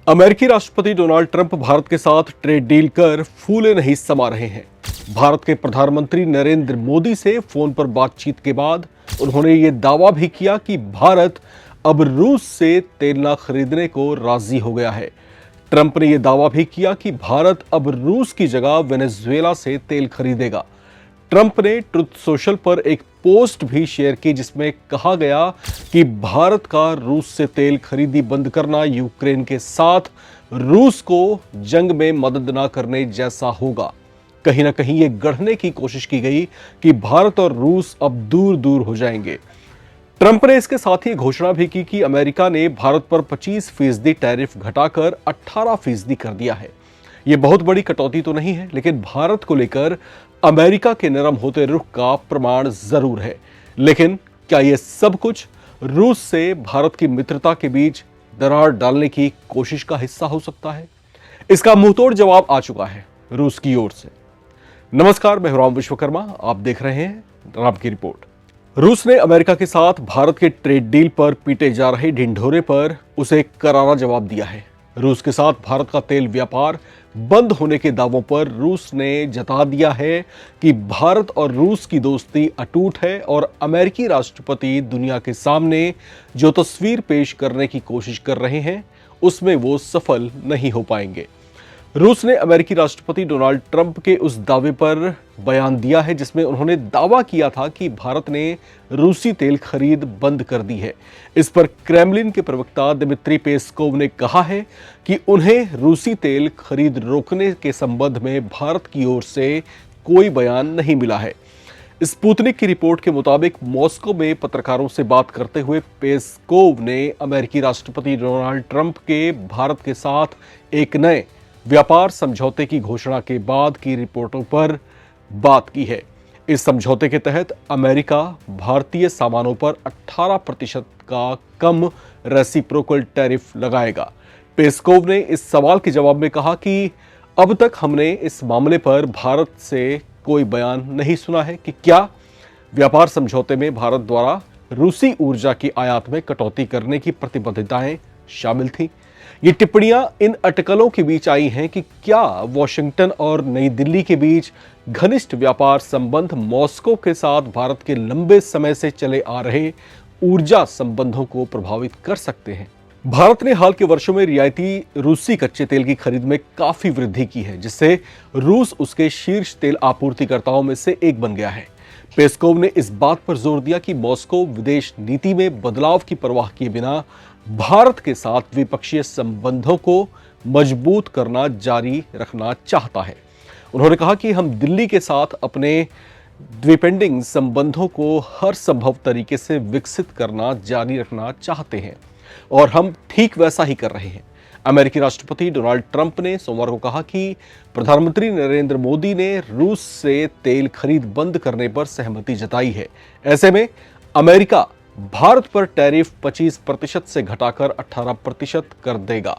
अमेरिकी राष्ट्रपति Donald Trump Bharat के साथ ट्रेड डील कर फूले नहीं समा रहे हैं। भारत के प्रधानमंत्री नरेंद्र मोदी से फोन पर बातचीत के बाद उन्होंने ये दावा भी किया कि भारत अब रूस से तेल न खरीदने को राजी हो गया है। ट्रंप ने यह दावा भी किया कि भारत अब रूस की जगह वेनेजुएला से तेल खरीदेगा। ट्रंप ने ट्रुथ सोशल पर एक पोस्ट भी शेयर की जिसमें कहा गया कि भारत का रूस से तेल खरीदी बंद करना यूक्रेन के साथ रूस को जंग में मदद न करने जैसा होगा। कहीं ना कहीं ये गढ़ने की कोशिश की गई कि भारत और रूस अब दूर दूर हो जाएंगे। ट्रंप ने इसके साथ ही घोषणा भी की कि अमेरिका ने भारत पर 25% टैरिफ घटाकर 18% कर दिया है। यह बहुत बड़ी कटौती तो नहीं है, लेकिन भारत को लेकर अमेरिका के नरम होते रुख का प्रमाण जरूर है। लेकिन क्या यह सब कुछ रूस से भारत की मित्रता के बीच दरार डालने की कोशिश का हिस्सा हो सकता है? इसका मुंहतोड़ जवाब आ चुका है रूस की ओर से। नमस्कार, मैं राम विश्वकर्मा, आप देख रहे हैं राम की रिपोर्ट। रूस ने अमेरिका के साथ भारत के ट्रेड डील पर पीटे जा रहे ढिंढोरे पर उसे करारा जवाब दिया है। रूस के साथ भारत का तेल व्यापार बंद होने के दावों पर रूस ने जता दिया है कि भारत और रूस की दोस्ती अटूट है और अमेरिकी राष्ट्रपति दुनिया के सामने जो तस्वीर पेश करने की कोशिश कर रहे हैं उसमें वो सफल नहीं हो पाएंगे। रूस ने अमेरिकी राष्ट्रपति डोनाल्ड ट्रंप के उस दावे पर बयान दिया है जिसमें उन्होंने दावा किया था कि भारत ने रूसी तेल खरीद बंद कर दी है। इस पर क्रेमलिन के प्रवक्ता दिमित्री पेस्कोव ने कहा है कि उन्हें रूसी तेल खरीद रोकने के संबंध में भारत की ओर से कोई बयान नहीं मिला है। स्पुतनिक की रिपोर्ट के मुताबिक मॉस्को में पत्रकारों से बात करते हुए पेस्कोव ने अमेरिकी राष्ट्रपति डोनाल्ड ट्रंप के भारत के साथ एक नए व्यापार समझौते की घोषणा के बाद की रिपोर्टों पर बात की है। इस समझौते के तहत अमेरिका भारतीय सामानों पर 18% का कम रेसिप्रोकल टैरिफ लगाएगा। पेस्कोव ने इस सवाल के जवाब में कहा कि अब तक हमने इस मामले पर भारत से कोई बयान नहीं सुना है कि क्या व्यापार समझौते में भारत द्वारा रूसी ऊर्जा की आयात में कटौती करने की प्रतिबद्धताएं शामिल थीं। ये टिप्पणियां इन अटकलों के बीच आई हैं कि क्या वॉशिंगटन और नई दिल्ली के बीच घनिष्ठ व्यापार संबंध मॉस्को के साथ भारत के लंबे समय से चले आ रहे ऊर्जा संबंधों को प्रभावित कर सकते हैं। भारत ने हाल के वर्षों में रियायती रूसी कच्चे तेल की खरीद में काफी वृद्धि की है, जिससे रूस उसके शीर्ष तेल आपूर्तिकर्ताओं में से एक बन गया है। पेस्कोव ने इस बात पर जोर दिया कि मॉस्को विदेश नीति में बदलाव की परवाह किए बिना भारत के साथ द्विपक्षीय संबंधों को मजबूत करना जारी रखना चाहता है। उन्होंने कहा कि हम दिल्ली के साथ अपने द्विपेंडिंग संबंधों को हर संभव तरीके से विकसित करना जारी रखना चाहते हैं और हम ठीक वैसा ही कर रहे हैं। अमेरिकी राष्ट्रपति डोनाल्ड ट्रंप ने सोमवार को कहा कि प्रधानमंत्री नरेंद्र मोदी ने रूस से तेल खरीद बंद करने पर सहमति जताई है। ऐसे में अमेरिका भारत पर टैरिफ 25% से घटाकर 18% कर देगा।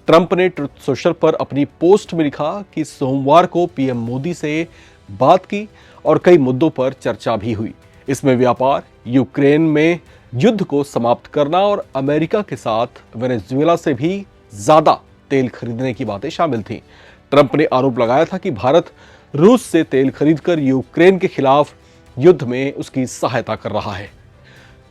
ट्रंप ने ट्रुथ सोशल पर अपनी पोस्ट में लिखा कि सोमवार को पीएम मोदी से बात की और कई मुद्दों पर चर्चा भी हुई। इसमें व्यापार, यूक्रेन में युद्ध को समाप्त करना और अमेरिका के साथ वेनेजुएला से भी ज्यादा तेल खरीदने की बातें शामिल थीं। ट्रंप ने आरोप लगाया था कि भारत रूस से तेल खरीदकर यूक्रेन के खिलाफ युद्ध में उसकी सहायता कर रहा है।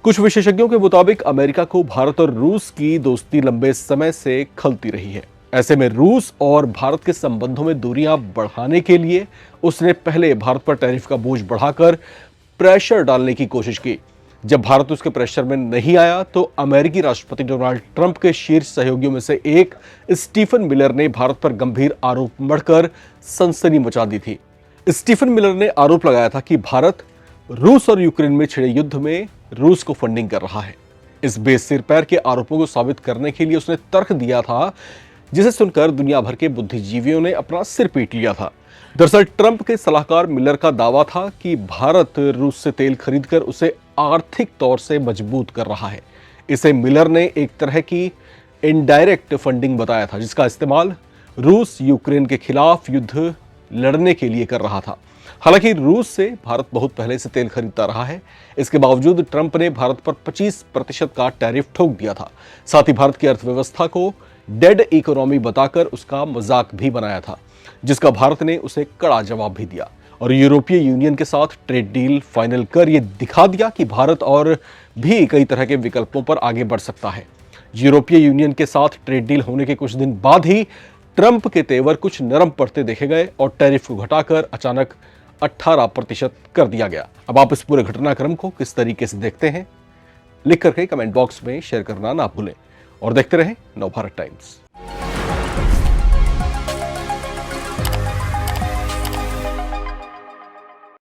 कुछ विशेषज्ञों के मुताबिक अमेरिका को भारत और रूस की दोस्ती लंबे समय से खलती रही है। ऐसे में रूस और भारत के संबंधों में दूरियां बढ़ाने के लिए उसने पहले भारत पर टैरिफ का बोझ बढ़ाकर प्रेशर डालने की कोशिश की। जब भारत उसके प्रेशर में नहीं आया तो अमेरिकी राष्ट्रपति डोनाल्ड ट्रंप के शीर्ष सहयोगियों में से एक स्टीफन मिलर ने भारत पर गंभीर आरोप मढ़कर सनसनी मचा दी थी। स्टीफन मिलर ने आरोप लगाया था कि भारत रूस और यूक्रेन में छिड़े युद्ध में रूस को फंडिंग कर रहा है। इस बेसिर पैर के आरोपों को साबित करने के लिए उसने तर्क दिया था जिसे सुनकर दुनिया भर के बुद्धिजीवियों ने अपना सिर पीट लिया था। दरअसल ट्रंप के सलाहकार मिलर का दावा था कि भारत रूस से तेल खरीदकर उसे आर्थिक तौर से मजबूत कर रहा है। इसे मिलर ने एक तरह की इनडायरेक्ट फंडिंग बताया था जिसका इस्तेमाल रूस यूक्रेन के खिलाफ युद्ध लड़ने के लिए कर रहा था। हालांकि रूस से भारत बहुत पहले से तेल खरीदता रहा है। इसके बावजूद ट्रंप ने भारत पर 25% का टैरिफ ठोक दिया था। साथ ही भारत की अर्थव्यवस्था को डेड इकोनॉमी बताकर उसका मजाक भी बनाया था, जिसका भारत ने उसे कड़ा जवाब भी दिया और यूरोपीय यूनियन के साथ ट्रेड डील फाइनल कर यह दिखा दिया कि भारत और भी कई तरह के विकल्पों पर आगे बढ़ सकता है। यूरोपीय यूनियन के साथ ट्रेड डील होने के कुछ दिन बाद ही ट्रंप के तेवर कुछ नरम पड़ते देखे गए और टैरिफ को घटाकर अचानक 18% कर दिया गया। अब आप इस पूरे घटनाक्रम को किस तरीके से देखते हैं, लिख करके कमेंट बॉक्स में शेयर करना ना भूलें और देखते रहें नवभारत टाइम्स।